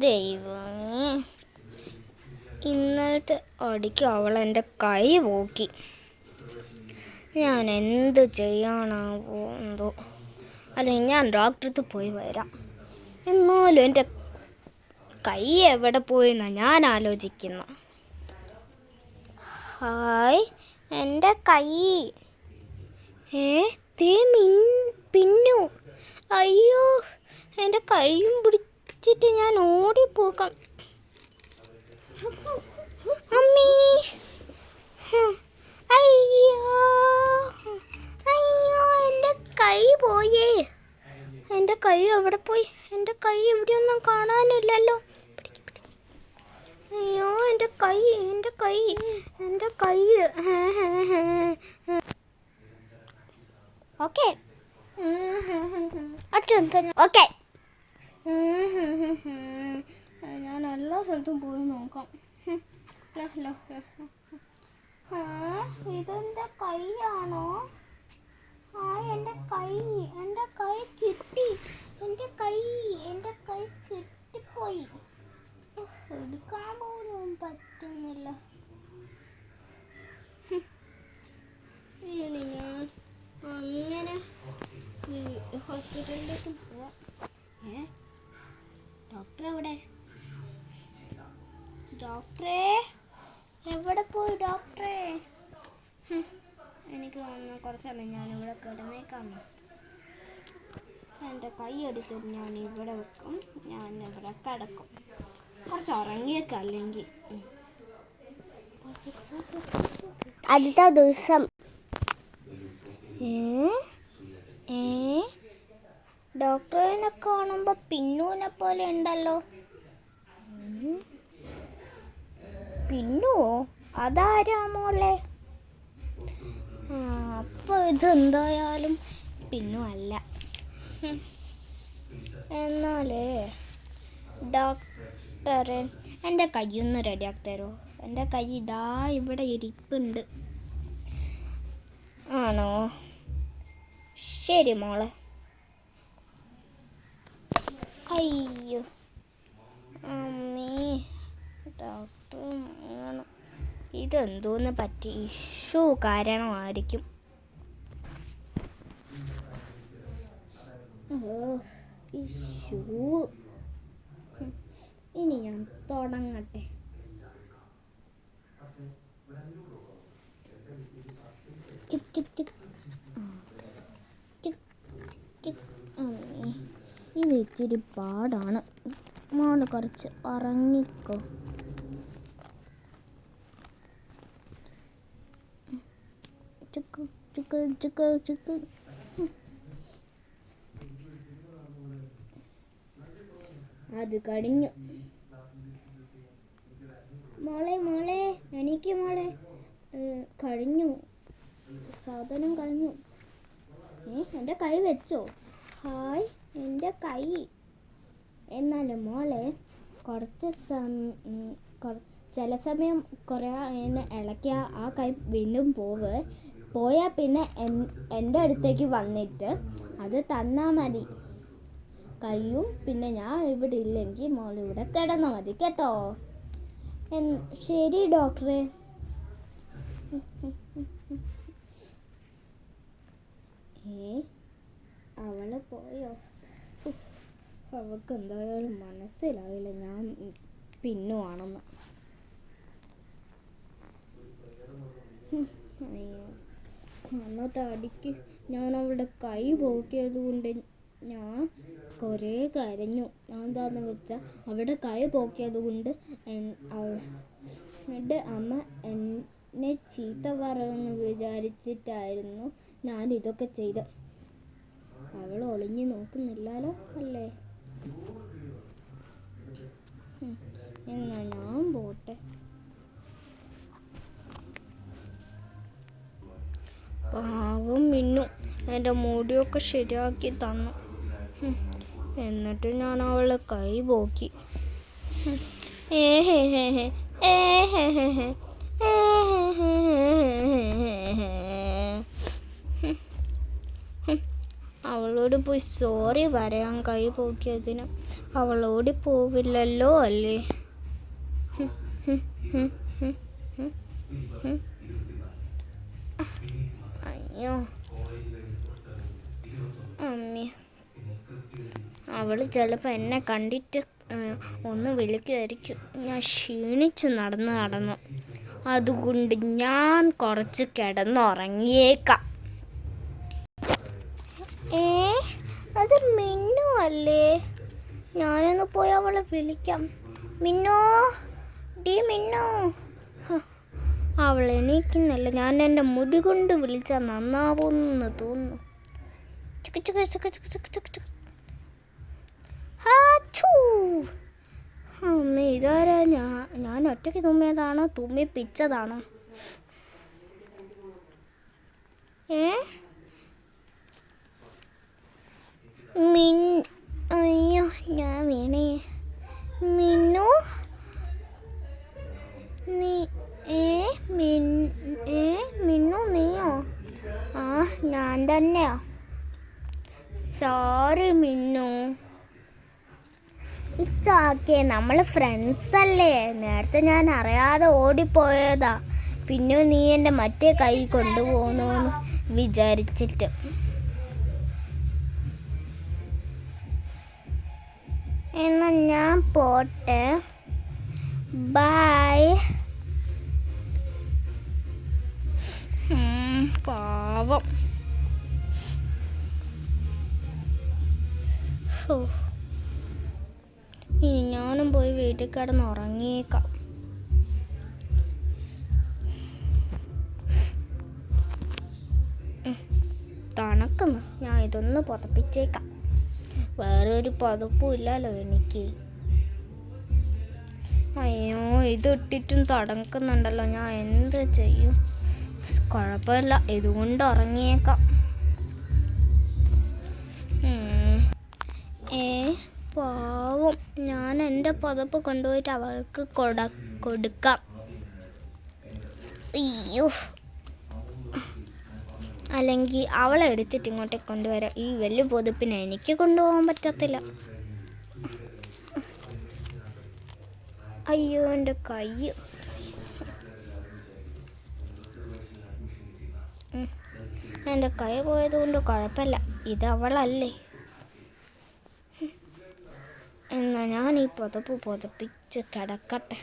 ദൈവമേ, ഇന്നലത്തെ അടിക്ക് അവൾ എൻ്റെ കൈ പോക്കി. ഞാൻ എന്ത് ചെയ്യാനാവോ എന്തോ. അല്ലെങ്കിൽ ഞാൻ ഡോക്ടർക്ക് പോയി വരാം. എന്നാലും എൻ്റെ കൈ എവിടെ പോയെന്നാണ് ഞാൻ ആലോചിക്കുന്നു. ഹായ്, എൻ്റെ കൈ പിന്നു. അയ്യോ, എൻ്റെ കൈയും പിടിച്ചിട്ട് ഞാൻ ഓടിപ്പോകാം. അമ്മീ, അയ്യോ അയ്യോ, എൻ്റെ കൈ പോയേ. എൻ്റെ കൈ എവിടെ പോയി? എൻ്റെ കൈ ഇവിടെയൊന്നും കാണാനില്ലല്ലോ. അയ്യോ, എൻ്റെ കൈ. ഓക്കെ അച്ഛൻ ഓക്കെ. ഞാൻ എല്ലാ സ്ഥലത്തും പോയി നോക്കാം. ഇതെന്റെ കൈയാണോ? എൻ്റെ കൈ കിട്ടി. എൻ്റെ കൈ കിട്ടിപ്പോയി. എടുക്കാൻ പോലും പറ്റുന്നില്ല. ഇനി ഞാൻ അങ്ങനെ ഹോസ്പിറ്റലിലേക്ക് പോവാം. ഡോക്ടർ എവിടെ? ഡോക്ടറെ, എവിടെ പോയി ഡോക്ടറെ? എനിക്ക് തോന്നുന്നു കുറച്ചല്ല ഞാനിവിടെ കിടന്നേക്കാം. എൻ്റെ കൈ എടുത്തിട്ട് ഞാൻ ഇവിടെ വെക്കും. ഞാൻ ഇവിടെ കിടക്കും. കുറച്ച് ഉറങ്ങിയേക്കാം. അല്ലെങ്കിൽ അടുത്ത ദിവസം ഡോക്ടറിനെ കാണുമ്പോൾ പിന്നൂനെ പോലെ ഉണ്ടല്ലോ. പിന്നുവോ? അതാരാ മോളെ? അപ്പോൾ ഇതെന്തായാലും പിന്നു അല്ല. എന്നാലേ ഡോക്ടറെ എൻ്റെ കൈയൊന്ന് റെഡിയാക്കി തരുമോ? എൻ്റെ കൈ ഇതാ ഇവിടെ ഇരിപ്പുണ്ട്. ആണോ? ശരി മോളെ. അയ്യോ അമ്മേ, ഡോക്ടർ വേണം. ഇതെന്തോന്ന് പറ്റി? ഇഷ്യൂ കാരണമായിരിക്കും. ഇഷ്യൂ. ഇനി ഞാൻ തുടങ്ങട്ടെ. ഇത് ഇച്ചിരി പാടാണ്. മോള് കുറച്ച് ഉറങ്ങിക്കോ. അത് കഴിഞ്ഞു. മോളെ എനിക്ക് മോളെ കഴിഞ്ഞു. സാധനം കഴിഞ്ഞു. എൻ്റെ കൈ വെച്ചോ? ഹായ്, എൻ്റെ കൈ. എന്നാലും മോളെ ചില സമയം കുറേ ഇളക്കിയ ആ കൈ വീണ്ടും പോയാൽ പിന്നെ എൻ്റെ അടുത്തേക്ക് വന്നിട്ട് അത് തന്നാൽ മതി. കൈയും പിന്നെ ഞാൻ ഇവിടെ ഇല്ലെങ്കിൽ മോൾ ഇവിടെ കിടന്നാൽ മതി കേട്ടോ. ശരി ഡോക്ടറെ. അവള് പോയോ? അവൾക്ക് എന്തായാലും മനസ്സിലായില്ല ഞാൻ പിന്നുവാണെന്ന്. അന്നത്തെ അടിക്ക് ഞാൻ അവളുടെ കൈ പോക്കിയത് കൊണ്ട് ഞാൻ കുറേ കരഞ്ഞു. എന്താന്ന് വെച്ചാൽ അവിടെ കൈ പോക്കിയത് കൊണ്ട് എൻ്റെ അമ്മ എന്നെ ചീത്ത പറയുമെന്ന് വിചാരിച്ചിട്ടായിരുന്നു ഞാൻ ഇതൊക്കെ ചെയ്ത്. അവൾ ഒളിഞ്ഞു നോക്കുന്നില്ലല്ലോ അല്ലേ? എന്നാ ഞാൻ പോട്ടെ. പാവം മിന്നു എൻ്റെ മുടിയൊക്കെ ശരിയാക്കി തന്നു. എന്നിട്ട് ഞാൻ അവളെ കൈ പോക്കി. അവളോട് പോയി സോറി പറയാൻ കൈ പോക്കിയതിന്. അവൾ ഓടിപ്പോവില്ലല്ലോ അല്ലേ? അയ്യോ അമ്മേ, അവൾ ചിലപ്പോൾ എന്നെ കണ്ടിട്ട് ഒന്ന് വിളിക്കുമായിരിക്കും. ഞാൻ ക്ഷീണിച്ച് നടന്നു, അതുകൊണ്ട് ഞാൻ കുറച്ച് കിടന്നുറങ്ങിയേക്കാം. അത് മിന്നു അല്ലേ? ഞാനൊന്ന് പോയി അവളെ വിളിക്കാം. മിന്നു, ഡീ മിന്നു. അവൾ എണീക്കുന്നില്ല. ഞാൻ എൻ്റെ മുടി കൊണ്ട് വിളിച്ചാൽ നന്നാവുമെന്ന് തോന്നുന്നു. അമ്മ, ഇതാരാ? ഞാൻ ഒറ്റയ്ക്ക് തുമ്മിയതാണോ തുമ്മിപ്പിച്ചതാണോ? അയ്യോ, ഞാൻ വീണേ. മിന്നു, മിന്നു നീയോ? ഞാൻ തന്നെയാ. Sorry Minnu. ഇറ്റ്സ് ഓക്കേ, നമ്മൾ ഫ്രണ്ട്സ് അല്ലേ? നേരത്തെ ഞാൻ അറിയാതെ ഓടിപ്പോയതാ. പിന്നെ നീ എൻ്റെ മറ്റേ കൈ കൊണ്ടുപോകുന്നു വിചാരിച്ചിട്ട്. എന്നാ ഞാൻ പോട്ടെ. ബൈ. പാവം. ഇനി ഞാനും പോയി വീട്ടിൽ കിടന്ന് ഉറങ്ങിയേക്കാം. തണുക്കുന്നു. ഞാൻ ഇതൊന്ന് പുതപ്പിച്ചേക്കാം. വേറൊരു പുതപ്പും ഇല്ലല്ലോ എനിക്ക്. അയ്യോ, ഇതിട്ടിട്ടും തണുക്കുന്നുണ്ടല്ലോ. ഞാൻ എന്ത് ചെയ്യും? കുഴപ്പമില്ല, ഇതുകൊണ്ട് ഉറങ്ങിയേക്കാം. പാവം, ഞാൻ എൻ്റെ പുതപ്പ് കൊണ്ടുപോയിട്ട് അവൾക്ക് കൊടുക്കാം. അയ്യോ, അല്ലെങ്കിൽ അവളെ എടുത്തിട്ട് ഇങ്ങോട്ടേക്ക് കൊണ്ടുവരാം. ഈ വലിയ പുതപ്പിനെ എനിക്ക് കൊണ്ടുപോകാൻ പറ്റത്തില്ല. അയ്യോ, എൻ്റെ കൈ. എൻ്റെ കൈ പോയതുകൊണ്ട് കുഴപ്പമില്ല. ഇത് അവളല്ലേ? എന്നാൽ ഞാൻ ഈ പുതപ്പിച്ച് കിടക്കട്ടെ.